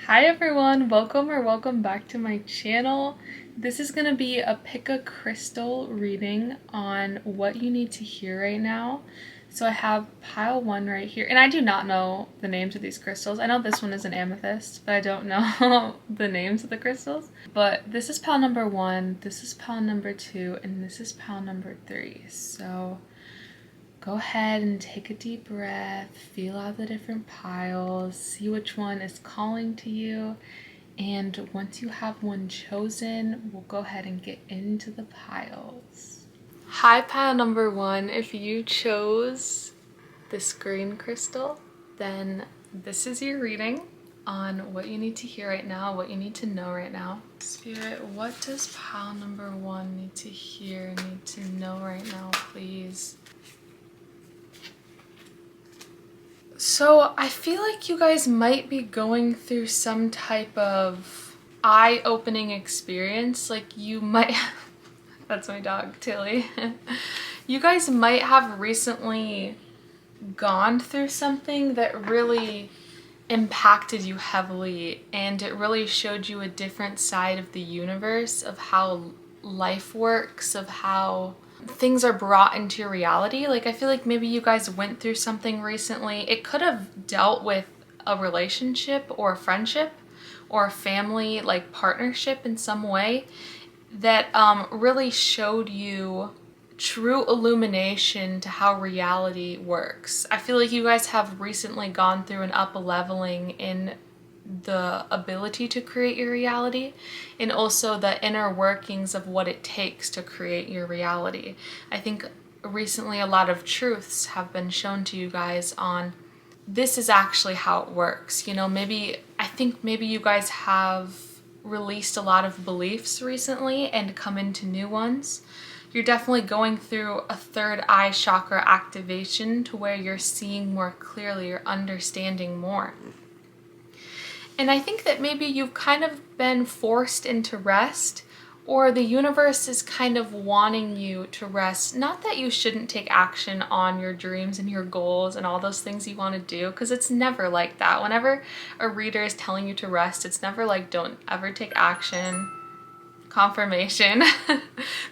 Hi everyone, welcome back to my channel. This is gonna be a pick a crystal reading on what you need to hear right now. So I have pile 1 right here, and I do not know the names of these crystals. I know this one is an amethyst, but I don't know the names of the crystals. But this is pile number 1, this is pile number 2, and this is pile number 3. So go ahead and take a deep breath, feel out the different piles, see which one is calling to you, and once you have one chosen, we'll go ahead and get into the piles. Hi, pile number 1. If you chose this green crystal, then this is your reading on what you need to hear right now, what you need to know right now. Spirit, what does pile number 1 need to hear, need to know right now, please? So I feel like you guys might be going through some type of eye-opening experience. Like you might, that's my dog, Tilly. You guys might have recently gone through something that really impacted you heavily, and it really showed you a different side of the universe, of how life works, of how things are brought into your reality. Like I feel like maybe you guys went through something recently. It could have dealt with a relationship or a friendship or a family like partnership in some way that really showed you true illumination to how reality works. I feel like you guys have recently gone through an up-leveling in the ability to create your reality, and also the inner workings of what it takes to create your reality. I think recently a lot of truths have been shown to you guys on this is actually how it works. You know, I think maybe you guys have released a lot of beliefs recently and come into new ones. You're definitely going through a third eye chakra activation to where you're seeing more clearly, you're understanding more. And I think that maybe you've kind of been forced into rest, or the universe is kind of wanting you to rest. Not that you shouldn't take action on your dreams and your goals and all those things you want to do, because it's never like that. Whenever a reader is telling you to rest, it's never like don't ever take action. Confirmation.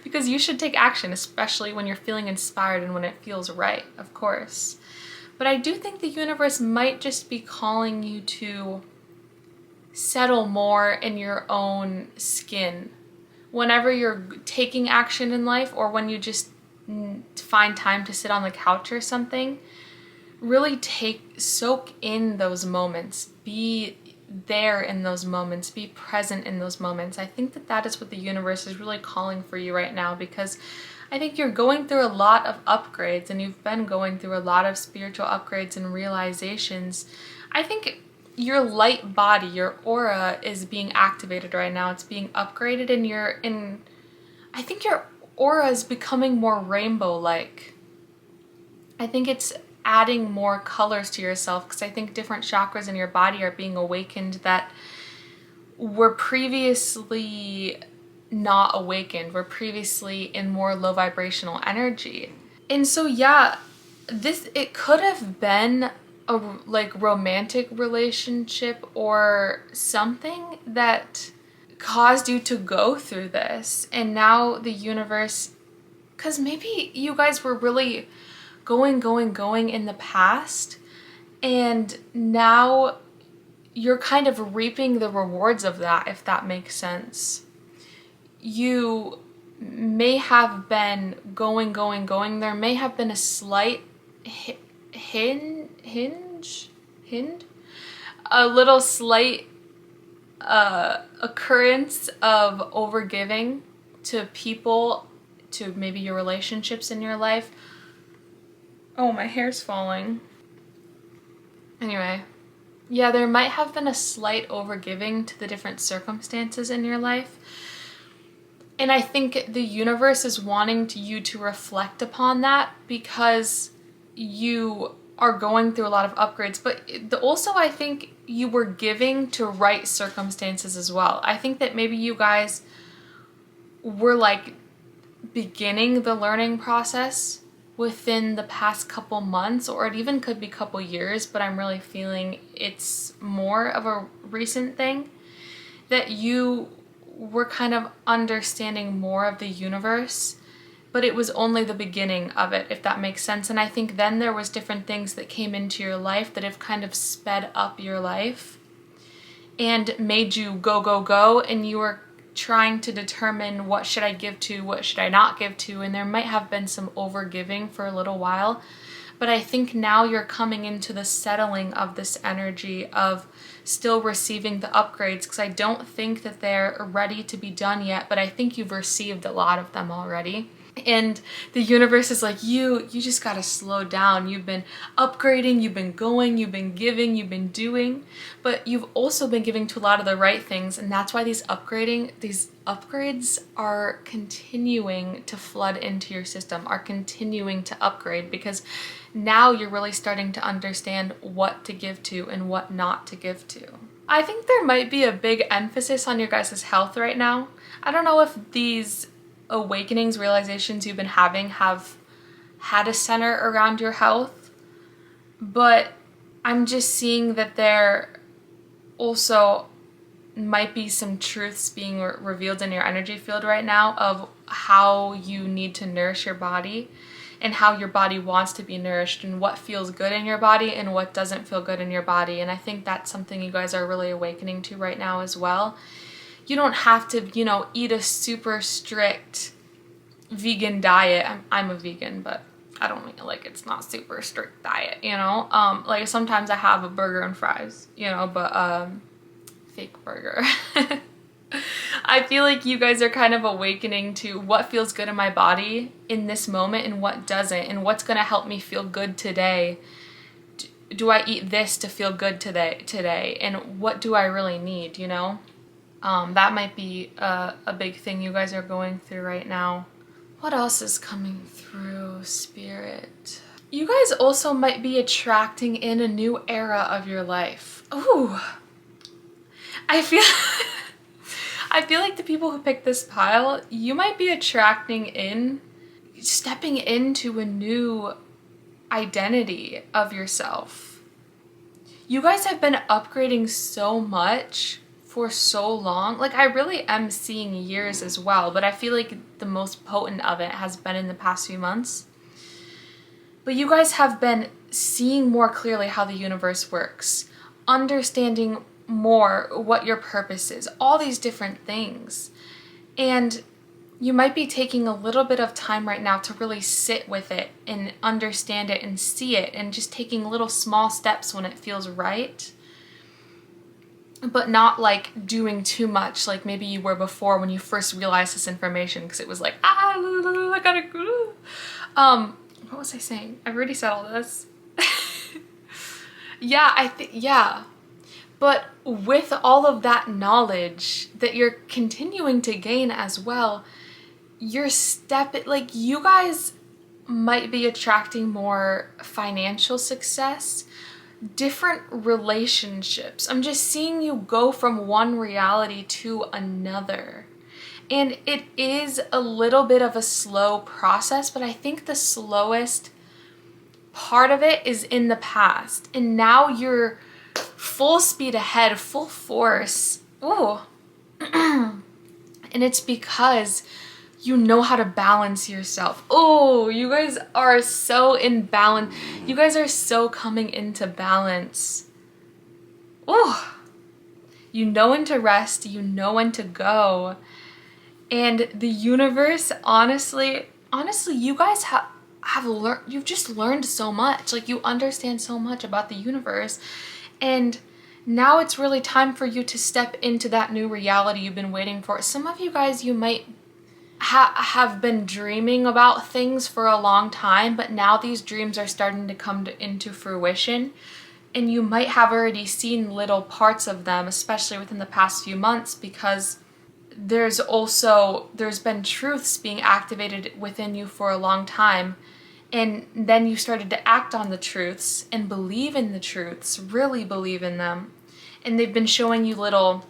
Because you should take action, especially when you're feeling inspired and when it feels right, of course. But I do think the universe might just be calling you to settle more in your own skin whenever you're taking action in life, or when you just find time to sit on the couch or something. Really soak in those moments, be there in those moments, be present in those moments. I think that that is what the universe is really calling for you right now, because I think you're going through a lot of upgrades, and you've been going through a lot of spiritual upgrades and realizations. I think your light body, your aura is being activated right now. It's being upgraded, and I think your aura is becoming more rainbow-like. I think it's adding more colors to yourself, because I think different chakras in your body are being awakened that were previously not awakened, were previously in more low vibrational energy. And so yeah, it could have been a like romantic relationship or something that caused you to go through this, and now the universe, because maybe you guys were really going in the past, and now you're kind of reaping the rewards of that, if that makes sense. You may have been going. There may have been a slight a little slight occurrence of overgiving to people, to maybe your relationships in your life. Oh, my hair's falling. Anyway, yeah, there might have been a slight overgiving to the different circumstances in your life. And I think the universe is wanting you to reflect upon that, because you are going through a lot of upgrades. But also I think you were giving to right circumstances as well. I think that maybe you guys were like beginning the learning process within the past couple months, or it even could be couple years, but I'm really feeling it's more of a recent thing, that you were kind of understanding more of the universe, but it was only the beginning of it, if that makes sense. And I think then there was different things that came into your life that have kind of sped up your life and made you go, go, go, and you were trying to determine what should I give to, what should I not give to, and there might have been some over giving for a little while. But I think now you're coming into the settling of this energy of still receiving the upgrades, because I don't think that they're ready to be done yet, but I think you've received a lot of them already. And the universe is like, you just gotta slow down. You've been upgrading, you've been going, you've been giving, you've been doing, but you've also been giving to a lot of the right things. And that's why these upgrades are continuing to flood into your system, are continuing to upgrade, because now you're really starting to understand what to give to and what not to give to. I think there might be a big emphasis on your guys' health right now. I don't know if these awakenings, realizations you've been having have had a center around your health, but I'm just seeing that there also might be some truths being revealed in your energy field right now of how you need to nourish your body and how your body wants to be nourished and what feels good in your body and what doesn't feel good in your body. And I think that's something you guys are really awakening to right now as well. You don't have to, eat a super strict vegan diet. I'm a vegan, but I don't mean it's not super strict diet, like sometimes I have a burger and fries, but fake burger. I feel like you guys are kind of awakening to what feels good in my body in this moment and what doesn't, and what's going to help me feel good today. Do I eat this to feel good today? And what do I really need, That might be a big thing you guys are going through right now. What else is coming through, Spirit? You guys also might be attracting in a new era of your life. Ooh. I feel like the people who picked this pile, you might be stepping into a new identity of yourself. You guys have been upgrading so much for so long. I really am seeing years as well, but I feel like the most potent of it has been in the past few months. But you guys have been seeing more clearly how the universe works, understanding more what your purpose is, all these different things. And you might be taking a little bit of time right now to really sit with it and understand it and see it, and just taking little small steps when it feels right, but not doing too much like maybe you were before when you first realized this information, because it was I gotta go. What was I saying? I've already said all this. Yeah. But with all of that knowledge that you're continuing to gain as well, you guys might be attracting more financial success, different relationships. I'm just seeing you go from one reality to another. And it is a little bit of a slow process, but I think the slowest part of it is in the past. And now you're full speed ahead, full force. Ooh. And it's because you know how to balance yourself. Oh, you guys are so in balance. You guys are so coming into balance. Oh, you know when to rest, you know when to go. And the universe, honestly, you guys have learned, you've just learned so much. You understand so much about the universe. And now it's really time for you to step into that new reality you've been waiting for. Some of you guys, you might have been dreaming about things for a long time, but now these dreams are starting to come into fruition. And you might have already seen little parts of them, especially within the past few months, because there's been truths being activated within you for a long time. And then you started to act on the truths and believe in the truths, really believe in them. And they've been showing you little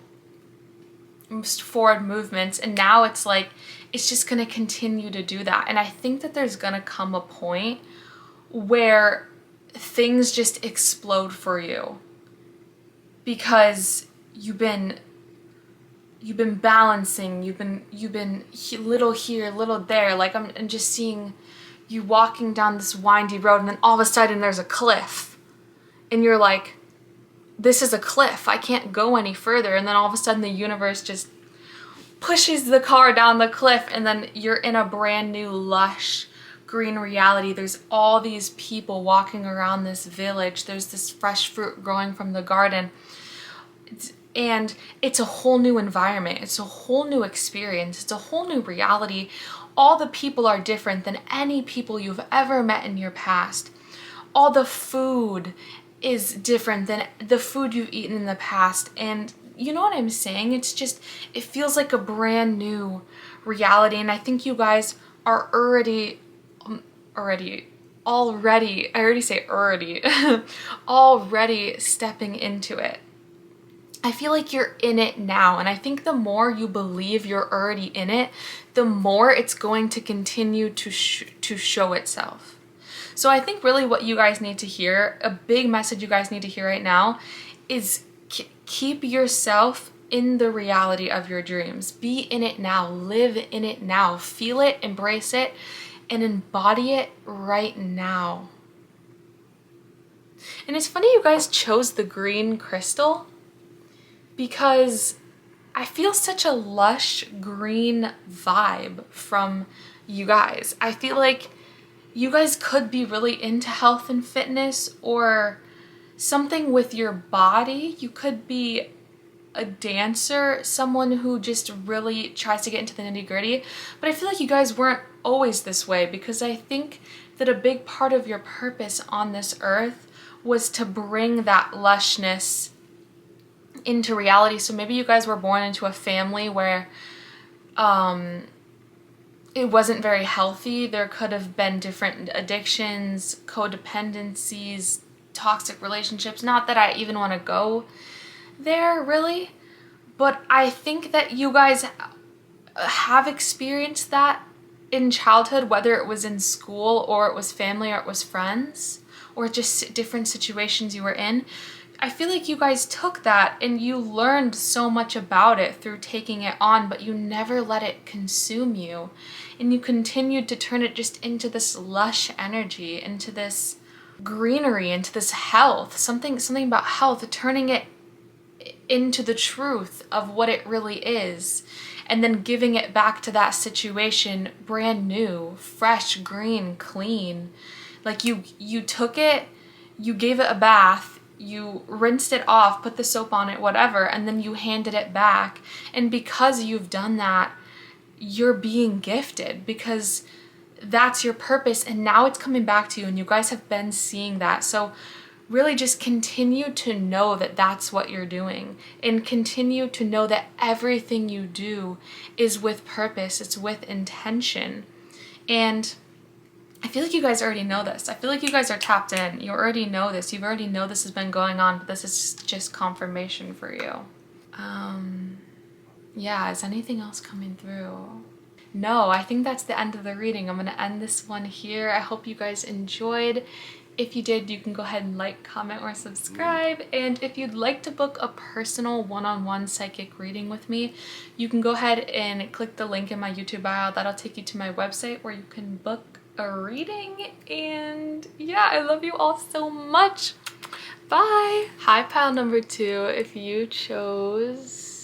forward movements, and now it's like it's just going to continue to do that. And I think that there's going to come a point where things just explode for you because you've been balancing, you've been little here, little there. Like I'm just seeing you walking down this windy road, and then all of a sudden there's a cliff, and you're like, this is a cliff, I can't go any further. And then all of a sudden the universe just pushes the car down the cliff, and then you're in a brand new lush green reality. There's all these people walking around this village, there's this fresh fruit growing from the garden, and it's a whole new environment, it's a whole new experience, it's a whole new reality. All the people are different than any people you've ever met in your past. All the food is different than the food you've eaten in the past. And you know what I'm saying? It's just, it feels like a brand new reality. And I think you guys are already, already stepping into it. I feel like you're in it now, and I think the more you believe you're already in it, the more it's going to continue to show itself. So I think really what you guys need to hear, a big message you guys need to hear right now, is keep yourself in the reality of your dreams. Be in it now, live in it now, feel it, embrace it, and embody it right now. And it's funny you guys chose the green crystal, because I feel such a lush green vibe from you guys. I feel like you guys could be really into health and fitness or something with your body. You could be a dancer, someone who just really tries to get into the nitty-gritty. But I feel like you guys weren't always this way, because I think that a big part of your purpose on this earth was to bring that lushness into reality. So maybe you guys were born into a family where it wasn't very healthy. There could have been different addictions, codependencies, toxic relationships. Not that I even want to go there really, but I think that you guys have experienced that in childhood, whether it was in school or it was family or it was friends or just different situations you were in. I feel like you guys took that and you learned so much about it through taking it on, but you never let it consume you. And you continued to turn it just into this lush energy, into this greenery, into this health, something about health, turning it into the truth of what it really is, and then giving it back to that situation brand new, fresh, green, clean. Like you took it, you gave it a bath, you rinsed it off, put the soap on it, whatever, and then you handed it back. And because you've done that, you're being gifted, because that's your purpose, and now it's coming back to you, and you guys have been seeing that. So really just continue to know that that's what you're doing, and continue to know that everything you do is with purpose, it's with intention. And I feel like you guys already know this. I feel like you guys are tapped in. You already know this. You already know this has been going on, but this is just confirmation for you. Yeah, is anything else coming through? No, I think that's the end of the reading. I'm going to end this one here. I hope you guys enjoyed. If you did, you can go ahead and like, comment, or subscribe. And if you'd like to book a personal one-on-one psychic reading with me, you can go ahead and click the link in my YouTube bio. That'll take you to my website where you can book a reading. And yeah, I love you all so much. Bye. Hi, pile number 2. If you chose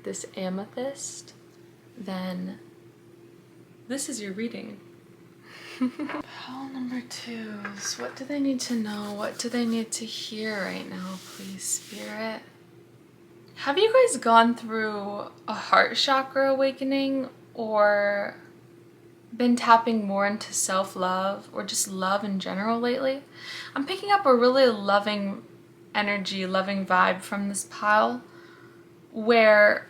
this amethyst, then this is your reading. Pile number 2s, what do they need to know? What do they need to hear right now, please, Spirit? Have you guys gone through a heart chakra awakening, or been tapping more into self-love or just love in general lately? I'm picking up a really loving energy, loving vibe from this pile, where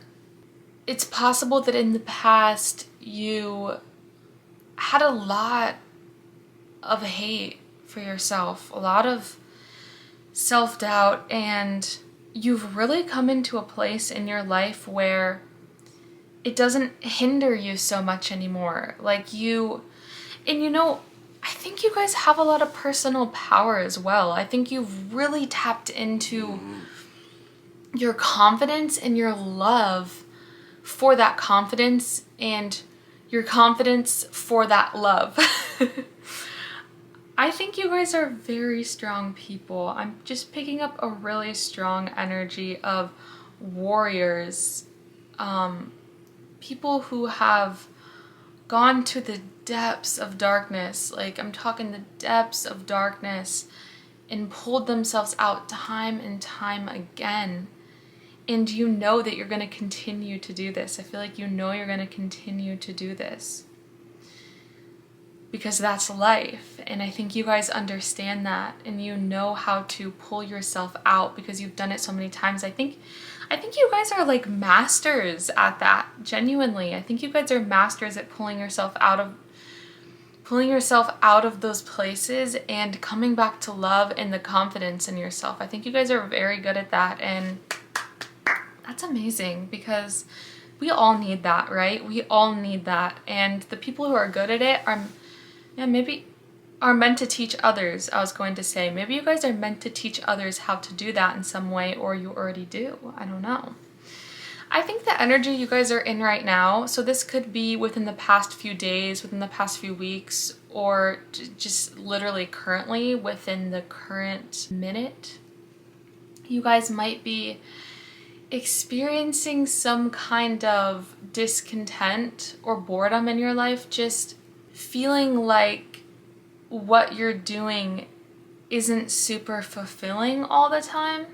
it's possible that in the past you had a lot of hate for yourself, a lot of self-doubt, and you've really come into a place in your life where it doesn't hinder you so much anymore. Like and I think you guys have a lot of personal power as well. I think you've really tapped into your confidence and your love for that confidence and your confidence for that love. I think you guys are very strong people. I'm just picking up a really strong energy of warriors, people who have gone to the depths of darkness, like I'm talking the depths of darkness, and pulled themselves out time and time again. And you know that you're going to continue to do this. I feel like you know you're going to continue to do this. Because that's life. And I think you guys understand that. And you know how to pull yourself out because you've done it so many times. I think you guys are like masters at that. Genuinely. I think you guys are masters at pulling yourself out of those places and coming back to love and the confidence in yourself. I think you guys are very good at that. And that's amazing because we all need that, right? We all need that. And the people who are good at it are meant to teach others. I was going to say, maybe you guys are meant to teach others how to do that in some way, or you already do. I don't know. I think the energy you guys are in right now, so this could be within the past few days, within the past few weeks, or just literally currently within the current minute, you guys might be experiencing some kind of discontent or boredom in your life, just feeling like what you're doing isn't super fulfilling all the time.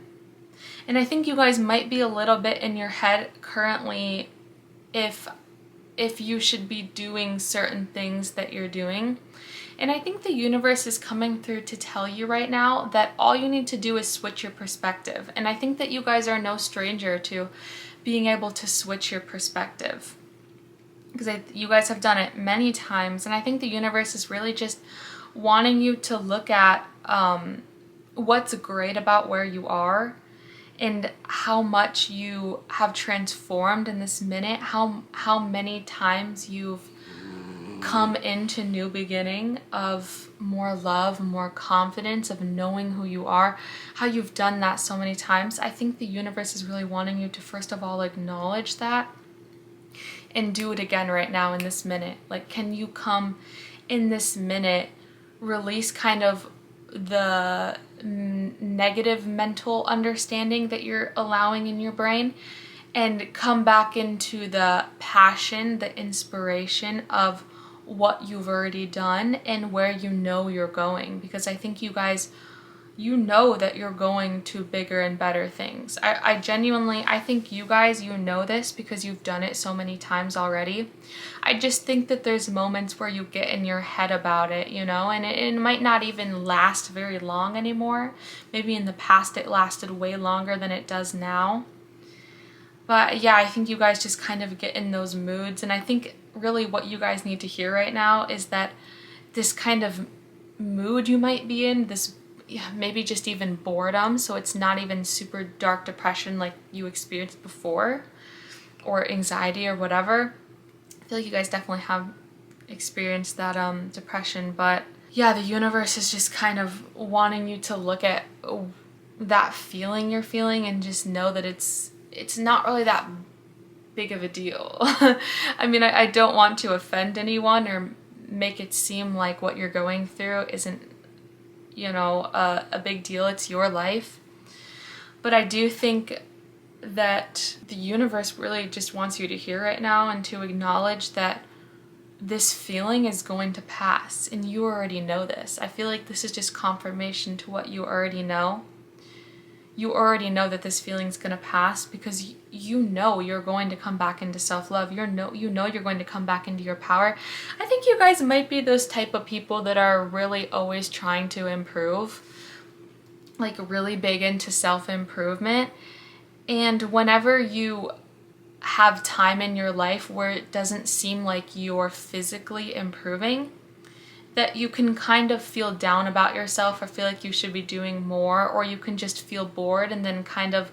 And I think you guys might be a little bit in your head currently if you should be doing certain things that you're doing. And I think the universe is coming through to tell you right now that all you need to do is switch your perspective. And I think that you guys are no stranger to being able to switch your perspective, because you guys have done it many times. And I think the universe is really just wanting you to look at what's great about where you are and how much you have transformed in this minute, how many times you've come into new beginning of more love, more confidence, of knowing who you are, how you've done that so many times. I think the universe is really wanting you to first of all acknowledge that and do it again right now in this minute. Like, can you come in this minute, release kind of the negative mental understanding that you're allowing in your brain and come back into the passion, the inspiration of what you've already done and where you know you're going. Because I think you guys, you know that you're going to bigger and better things. I genuinely, I think you guys, you know this because you've done it so many times already. I just think that there's moments where you get in your head about it, and it might not even last very long anymore. Maybe in the past it lasted way longer than it does now. But yeah, I think you guys just kind of get in those moods. And I think really what you guys need to hear right now is that this kind of mood you might be in, this maybe just even boredom, so it's not even super dark depression like you experienced before, or anxiety or whatever. I feel like you guys definitely have experienced that depression, but yeah, the universe is just kind of wanting you to look at that feeling you're feeling and just know that it's not really that big of a deal. I mean, I don't want to offend anyone or make it seem like what you're going through isn't a big deal. It's your life. But I do think that the universe really just wants you to hear right now and to acknowledge that this feeling is going to pass, and you already know this. I feel like this is just confirmation to what you already know. You already know that this feeling is going to pass because you know you're going to come back into self-love. You know you're going to come back into your power. I think you guys might be those type of people that are really always trying to improve, like really big into self-improvement. And whenever you have time in your life where it doesn't seem like you're physically improving, that you can kind of feel down about yourself or feel like you should be doing more, or you can just feel bored and then kind of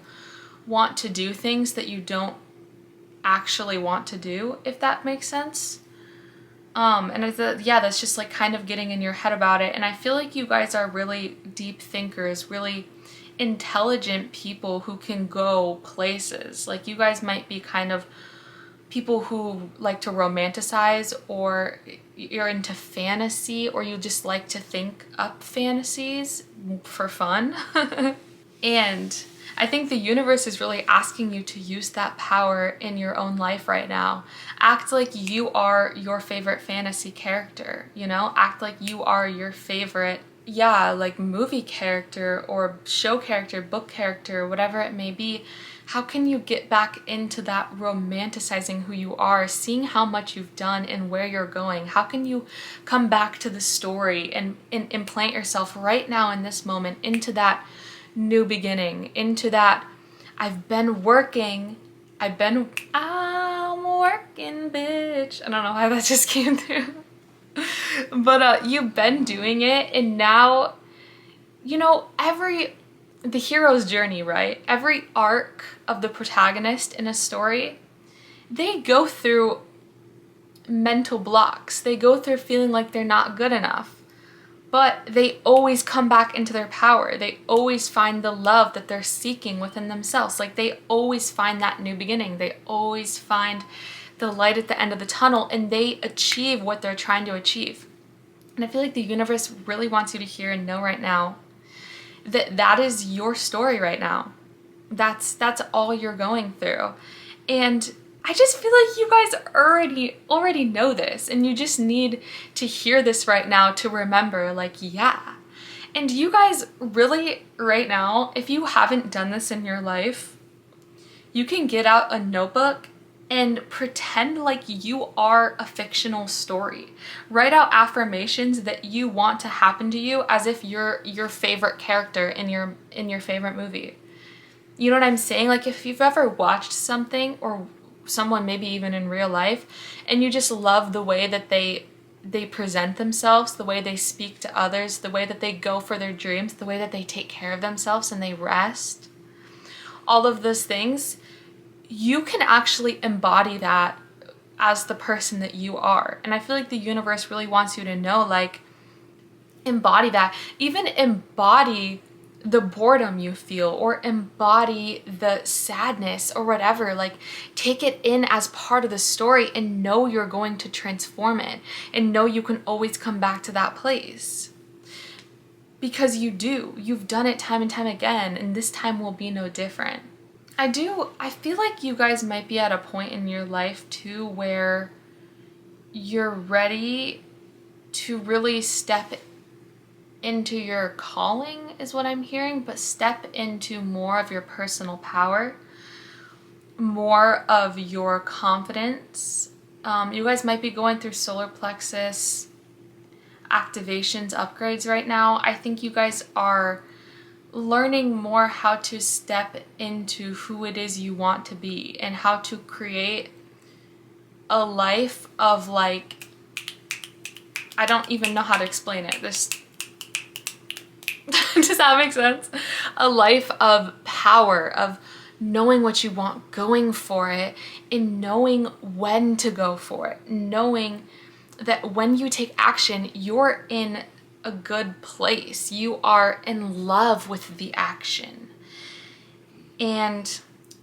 want to do things that you don't actually want to do, if that makes sense. And yeah, that's just like kind of getting in your head about it. And I feel like you guys are really deep thinkers, really intelligent people who can go places. Like you guys might be kind of people who like to romanticize, or you're into fantasy, or you just like to think up fantasies for fun. And I think the universe is really asking you to use that power in your own life right now. Act like you are your favorite fantasy character, you know? Act like you are your favorite, yeah, like movie character or show character, book character, whatever it may be. How can you get back into that romanticizing who you are, seeing how much you've done and where you're going? How can you come back to the story and implant yourself right now in this moment into that new beginning, into that I'm working bitch. I don't know how that just came through. But you've been doing it, and now, you know, the hero's journey, right? Every arc of the protagonist in a story, they go through mental blocks. They go through feeling like they're not good enough. But they always come back into their power. They always find the love that they're seeking within themselves. Like they always find that new beginning. They always find the light at the end of the tunnel, and they achieve what they're trying to achieve. And I feel like the universe really wants you to hear and know right now that that is your story right now. That's all you're going through. And I just feel like you guys already know this, and you just need to hear this right now to remember, like, yeah. And you guys really, right now, if you haven't done this in your life, you can get out a notebook and pretend like you are a fictional story. Write out affirmations that you want to happen to you as if you're your favorite character in your favorite movie. You know what I'm saying? Like if you've ever watched something, or someone maybe even in real life, and you just love the way that they present themselves, the way they speak to others, the way that they go for their dreams, the way that they take care of themselves and they rest, all of those things, you can actually embody that as the person that you are. And I feel like the universe really wants you to know, like, embody that. Even embody the boredom you feel, or embody the sadness or whatever. Like take it in as part of the story, and know you're going to transform it, and know you can always come back to that place, because you've done it time and time again, and this time will be no different. I feel like you guys might be at a point in your life too where you're ready to really step into your calling, is what I'm hearing, but step into more of your personal power, more of your confidence. You guys might be going through solar plexus activations, upgrades right now. I think you guys are learning more how to step into who it is you want to be, and how to create a life of, like, I don't even know how to explain it. Does that make sense? A life of power, of knowing what you want, going for it, and knowing when to go for it, knowing that when you take action, you're in a good place. You are in love with the action. And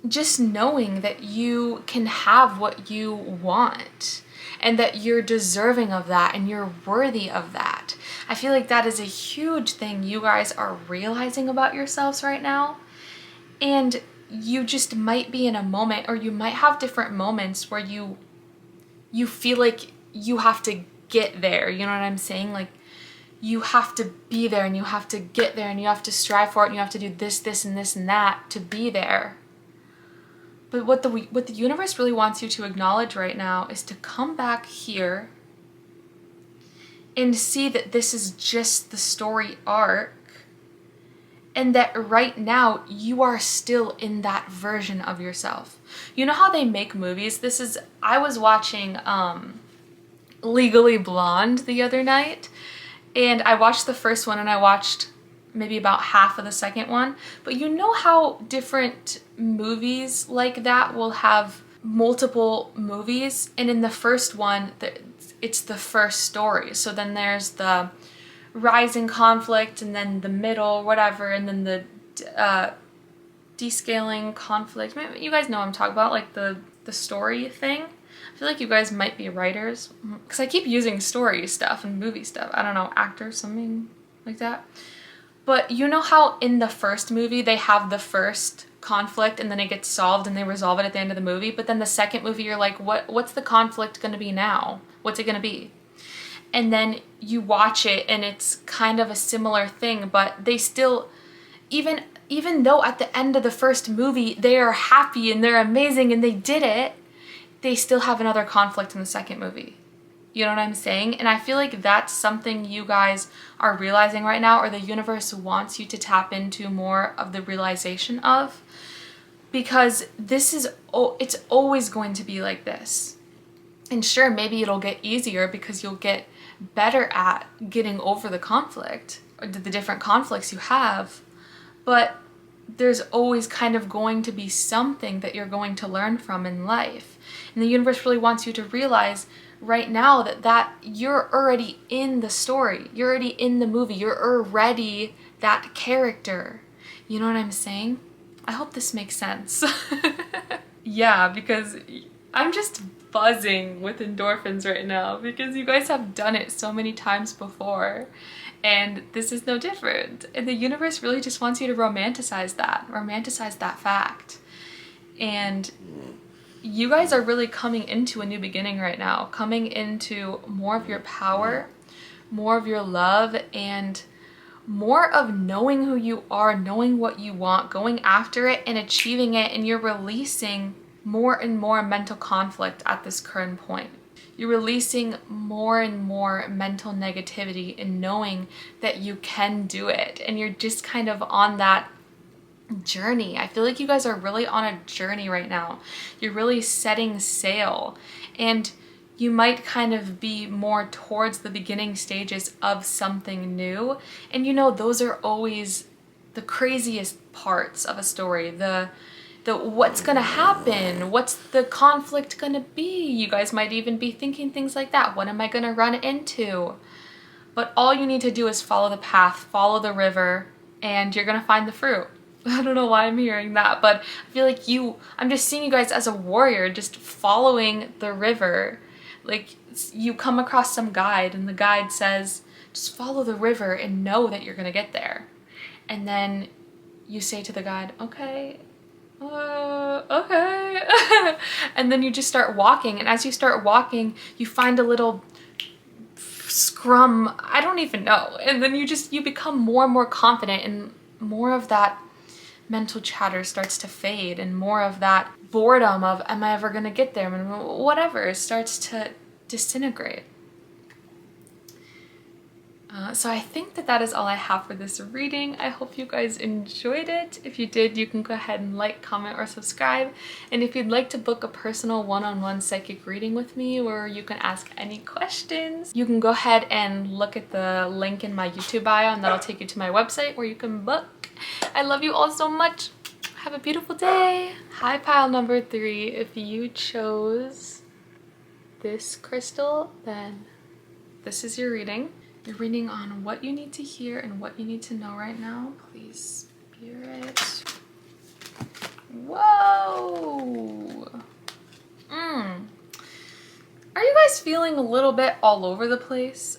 just knowing that you can have what you want, and that you're deserving of that, and you're worthy of that. I feel like that is a huge thing you guys are realizing about yourselves right now. And you just might be in a moment, or you might have different moments where you feel like you have to get there. You know what I'm saying? Like you have to be there, and you have to get there, and you have to strive for it, and you have to do this, this, and this, and that to be there. But what the universe really wants you to acknowledge right now is to come back here and see that this is just the story arc, and that right now you are still in that version of yourself. You know how they make movies? I was watching Legally Blonde the other night, and I watched the first one, and I watched maybe about half of the second one. But you know how different movies like that will have multiple movies, and in the first one it's the first story, so then there's the rising conflict and then the middle whatever, and then the descaling conflict. Maybe you guys know what I'm talking about, like the story thing. I feel like you guys might be writers because I keep using story stuff and movie stuff. I don't know, actors, something like that. But you know how in the first movie they have the first conflict and then it gets solved and they resolve it at the end of the movie, but then the second movie you're like, what's the conflict going to be now? What's it going to be? And then you watch it and it's kind of a similar thing, but they still, even though at the end of the first movie they are happy and they're amazing and they did it, they still have another conflict in the second movie. You know what I'm saying? And I feel like that's something you guys are realizing right now, or the universe wants you to tap into more of the realization of, because it's always going to be like this. And sure, maybe it'll get easier because you'll get better at getting over the conflict or the different conflicts you have, but there's always kind of going to be something that you're going to learn from in life. And the universe really wants you to realize right now that you're already in the story, you're already in the movie, you're already that character. You know what I'm saying? I hope this makes sense. Yeah, because I'm just buzzing with endorphins right now because you guys have done it so many times before, and this is no different. And the universe really just wants you to romanticize that fact. And you guys are really coming into a new beginning right now, coming into more of your power, more of your love, and more of knowing who you are, knowing what you want, going after it and achieving it, and you're releasing more and more mental conflict at this current point. You're releasing more and more mental negativity and knowing that you can do it, and you're just kind of on that journey. I feel like you guys are really on a journey right now. You're really setting sail, and you might kind of be more towards the beginning stages of something new. And you know, those are always the craziest parts of a story. The what's gonna happen? What's the conflict gonna be? You guys might even be thinking things like that. What am I gonna run into? But all you need to do is follow the path, follow the river, and you're gonna find the fruit. I don't know why I'm hearing that, but I feel like I'm just seeing you guys as a warrior, just following the river. Like, you come across some guide and the guide says, just follow the river and know that you're gonna get there. And then you say to the guide, okay. And then you just start walking, and as you start walking, you find a little scrum, I don't even know. And then you become more and more confident, and more of that mental chatter starts to fade, and more of that boredom of, am I ever gonna get there? And whatever starts to disintegrate. So I think that is all I have for this reading. I hope you guys enjoyed it. If you did, you can go ahead and like, comment, or subscribe. And if you'd like to book a personal one-on-one psychic reading with me, where you can ask any questions, you can go ahead and look at the link in my YouTube bio, and that'll take you to my website where you can book. I love you all so much. Have a beautiful day. Hi, pile number 3. If you chose this crystal, then this is your reading. You're reading on what you need to hear and what you need to know right now. Please, Spirit. Whoa! Are you guys feeling a little bit all over the place?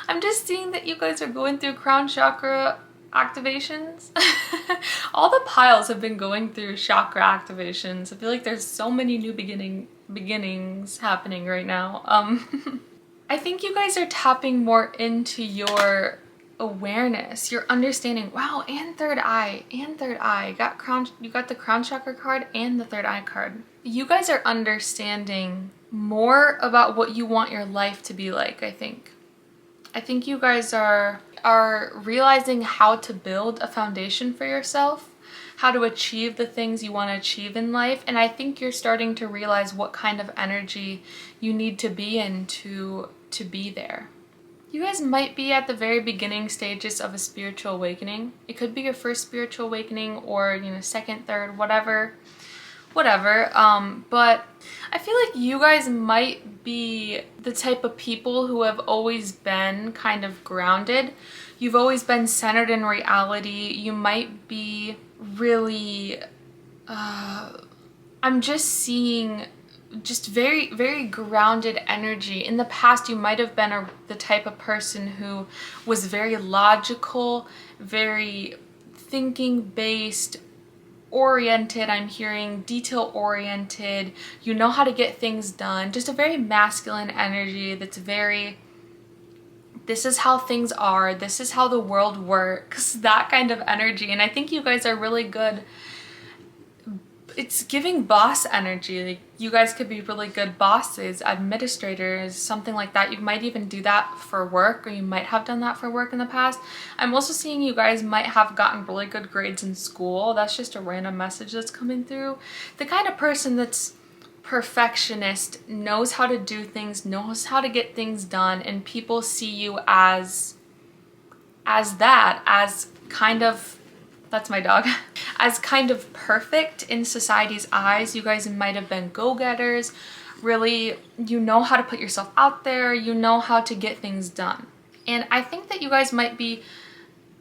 I'm just seeing that you guys are going through crown chakra activations. All the piles have been going through chakra activations. I feel like there's so many new beginnings happening right now. I think you guys are tapping more into your awareness, your understanding. Wow, and third eye. You got the crown chakra card and the third eye card. You guys are understanding more about what you want your life to be like, I think. I think you guys are realizing how to build a foundation for yourself, how to achieve the things you want to achieve in life, and I think you're starting to realize what kind of energy you need to be in to be there. You guys might be at the very beginning stages of a spiritual awakening. It could be your first spiritual awakening or, second, third, whatever. But I feel like you guys might be the type of people who have always been kind of grounded. You've always been centered in reality. You might be really, I'm just seeing just very, very grounded energy. In the past, you might have been the type of person who was very logical, very thinking based, oriented. I'm hearing detail oriented. You know how to get things done. Just a very masculine energy that's very, this is how things are. This is how the world works. That kind of energy. And I think you guys are really good. It's giving boss energy. Like, you guys could be really good bosses, administrators, something like that. You might even do that for work, or you might have done that for work in the past. I'm also seeing you guys might have gotten really good grades in school. That's just a random message that's coming through. The kind of person that's perfectionist, knows how to do things, knows how to get things done, and people see you as kind of, that's my dog, as kind of perfect in society's eyes. You guys might have been go-getters. Really, you know how to put yourself out there. You know how to get things done. And I think that you guys might be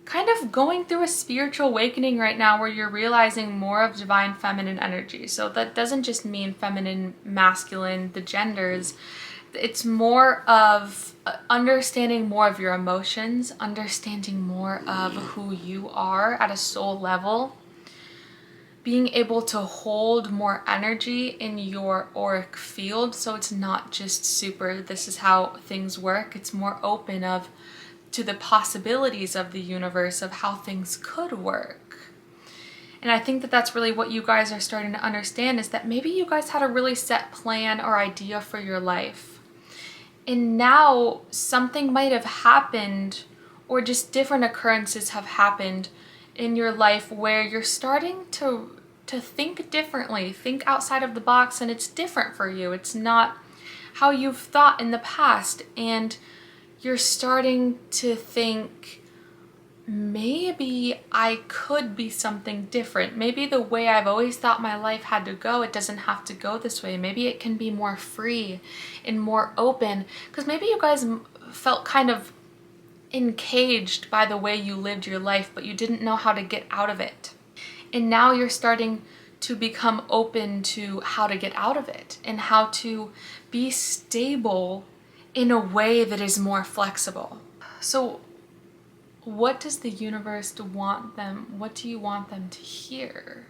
kind of going through a spiritual awakening right now where you're realizing more of divine feminine energy. So that doesn't just mean feminine, masculine, the genders. It's more of understanding more of your emotions, understanding more of who you are at a soul level, being able to hold more energy in your auric field. So it's not just super, this is how things work. It's more open to the possibilities of the universe, of how things could work. And I think that that's really what you guys are starting to understand, is that maybe you guys had a really set plan or idea for your life. And now something might have happened, or just different occurrences have happened in your life where you're starting to think differently, think outside of the box, and it's different for you. It's not how you've thought in the past, and you're starting to think, maybe I could be something different. Maybe the way I've always thought my life had to go, it doesn't have to go this way. Maybe it can be more free and more open. Because maybe you guys felt kind of encaged by the way you lived your life, but you didn't know how to get out of it. And now you're starting to become open to how to get out of it and how to be stable in a way that is more flexible. So what does the universe want them? What do you want them to hear?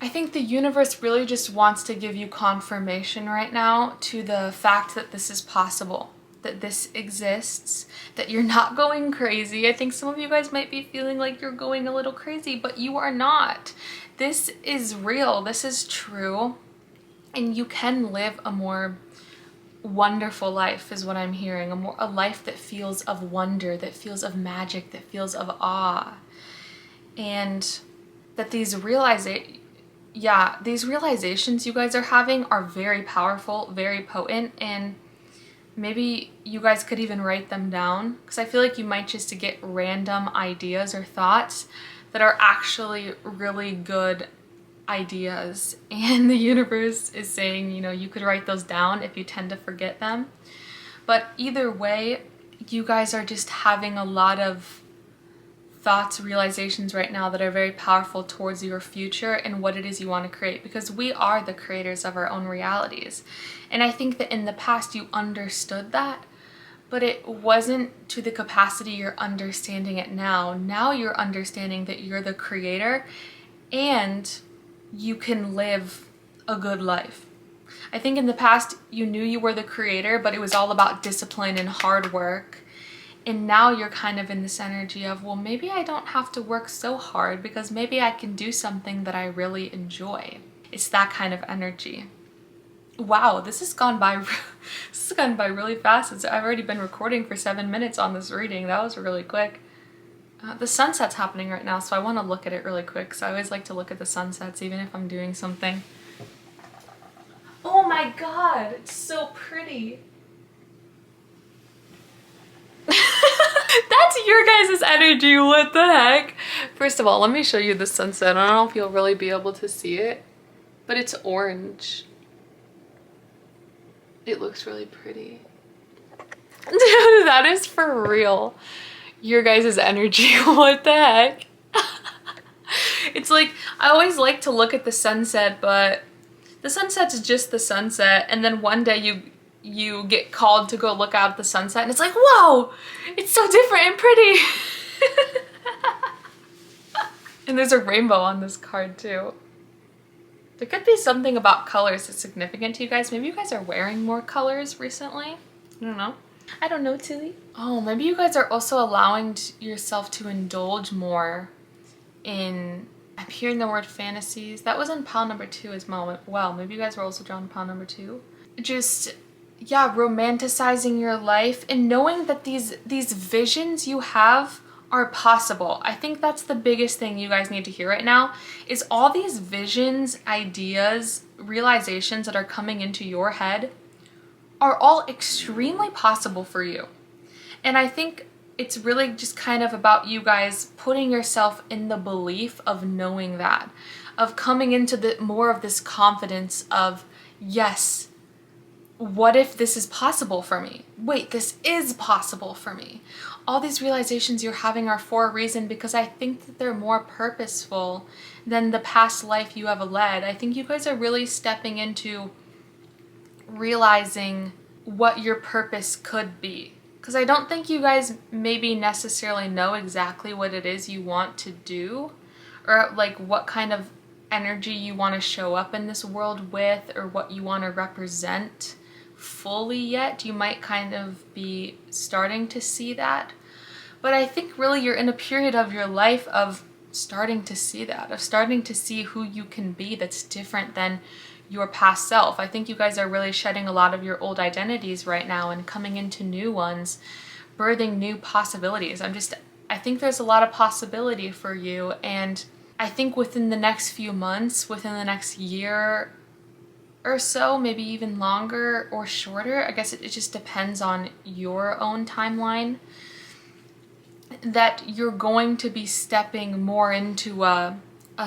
I think the universe really just wants to give you confirmation right now to the fact that this is possible, that this exists, that you're not going crazy. I think some of you guys might be feeling like you're going a little crazy, but you are not. This is real. This is true. And you can live a more wonderful life, is what I'm hearing. A life that feels of wonder, that feels of magic, that feels of awe. And that these realizations you guys are having are very powerful, very potent, and maybe you guys could even write them down, because I feel like you might just get random ideas or thoughts that are actually really good ideas, and the universe is saying, you could write those down if you tend to forget them. But either way, you guys are just having a lot of thoughts, realizations right now that are very powerful towards your future and what it is you want to create, because we are the creators of our own realities. And I think that in the past you understood that, but it wasn't to the capacity you're understanding it now. Now you're understanding that you're the creator and you can live a good life. I think in the past you knew you were the creator, but it was all about discipline and hard work. And now you're kind of in this energy of, well, maybe I don't have to work so hard because maybe I can do something that I really enjoy. It's that kind of energy. Wow, this has gone by really fast. I've already been recording for 7 minutes on this reading. That was really quick. The sunset's happening right now, so I want to look at it really quick. So I always like to look at the sunsets, even if I'm doing something. Oh my god, it's so pretty. That's your guys' energy, what the heck? First of all, let me show you the sunset. I don't know if you'll really be able to see it, but it's orange. It looks really pretty. Dude, that is for real. Your guys' energy, what the heck? It's like, I always like to look at the sunset, but the sunset's just the sunset, and then one day you get called to go look out at the sunset and it's like, whoa, it's so different and pretty. And there's a rainbow on this card too. There could be something about colors that's significant to you guys. Maybe you guys are wearing more colors recently. I don't know. I don't know, Tilly. Oh, maybe you guys are also allowing yourself to indulge more in, I'm hearing the word fantasies. That was in pile number 2 as well. Maybe you guys were also drawn to pile number 2. Just, yeah, romanticizing your life and knowing that these visions you have are possible. I think that's the biggest thing you guys need to hear right now, is all these visions, ideas, realizations that are coming into your head are all extremely possible for you. And I think it's really just kind of about you guys putting yourself in the belief of knowing that, of coming into more of this confidence of, yes, what if this is possible for me? Wait, this is possible for me. All these realizations you're having are for a reason, because I think that they're more purposeful than the past life you have led. I think you guys are really stepping into realizing what your purpose could be. Because I don't think you guys maybe necessarily know exactly what it is you want to do, or like what kind of energy you want to show up in this world with, or what you want to represent fully yet. You might kind of be starting to see that, but I think really you're in a period of your life of starting to see that, of starting to see who you can be that's different than your past self. I think you guys are really shedding a lot of your old identities right now and coming into new ones, birthing new possibilities. I think there's a lot of possibility for you, and I think within the next few months, within the next year or so, maybe even longer or shorter, I guess it just depends on your own timeline, that you're going to be stepping more into a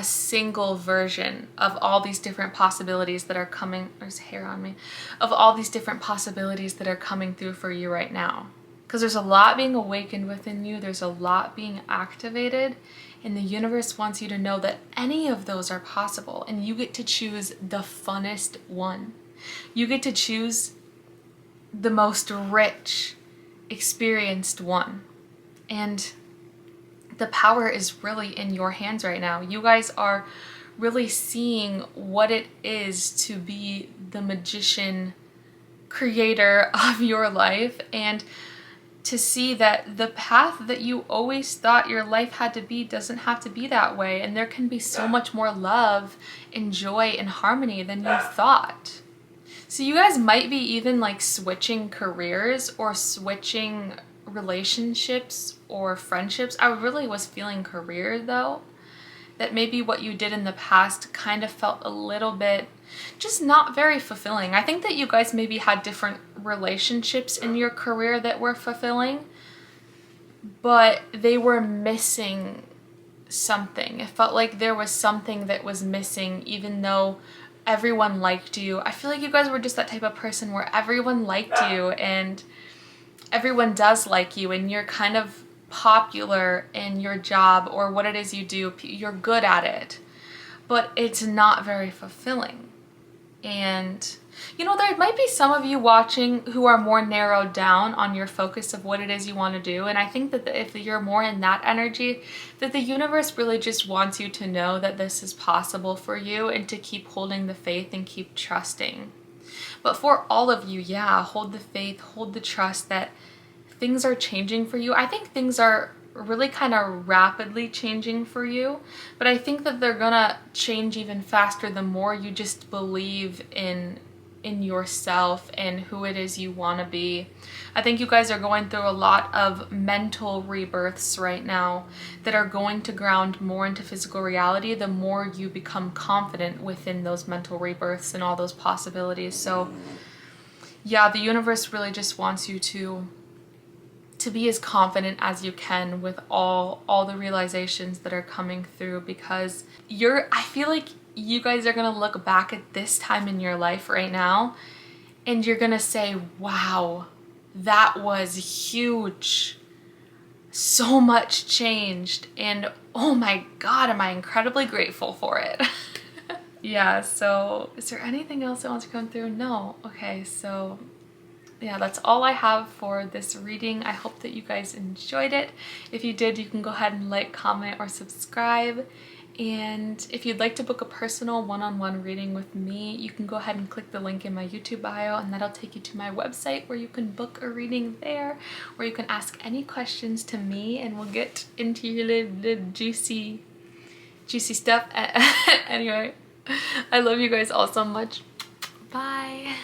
single version of all these different possibilities that are coming. There's hair on me. Of all these different possibilities that are coming through for you right now. Because there's a lot being awakened within you. There's a lot being activated. And the universe wants you to know that any of those are possible. And you get to choose the funnest one. You get to choose the most rich, experienced one. And the power is really in your hands right now. You guys are really seeing what it is to be the magician creator of your life, and to see that the path that you always thought your life had to be doesn't have to be that way, and there can be so much more love and joy and harmony than you thought. So you guys might be even like switching careers or switching relationships or friendships. I really was feeling career though, that maybe what you did in the past kind of felt a little bit just not very fulfilling. I think that you guys maybe had different relationships in your career that were fulfilling, but they were missing something. It felt like there was something that was missing, even though everyone liked you. I feel like you guys were just that type of person where everyone liked you, and everyone does like you, and you're kind of popular in your job or what it is you do. You're good at it, but it's not very fulfilling. And you know, there might be some of you watching who are more narrowed down on your focus of what it is you want to do. And I think that if you're more in that energy, that the universe really just wants you to know that this is possible for you, and to keep holding the faith and keep trusting. But for all of you, yeah, hold the faith, hold the trust that things are changing for you. I think things are really kind of rapidly changing for you, but I think that they're gonna change even faster the more you just believe in yourself and who it is you want to be. I think you guys are going through a lot of mental rebirths right now that are going to ground more into physical reality the more you become confident within those mental rebirths and all those possibilities. So yeah, the universe really just wants you to to be as confident as you can with all the realizations that are coming through, because I feel like you guys are gonna look back at this time in your life right now and you're gonna say, wow, that was huge. So much changed, and oh my God, am I incredibly grateful for it. Yeah, so is there anything else I want to come through? No. Okay, so yeah, that's all I have for this reading. I hope that you guys enjoyed it. If you did, you can go ahead and like, comment, or subscribe. And if you'd like to book a personal one-on-one reading with me, you can go ahead and click the link in my YouTube bio, and that'll take you to my website where you can book a reading there, where you can ask any questions to me and we'll get into your little juicy stuff. Anyway, I love you guys all so much. Bye.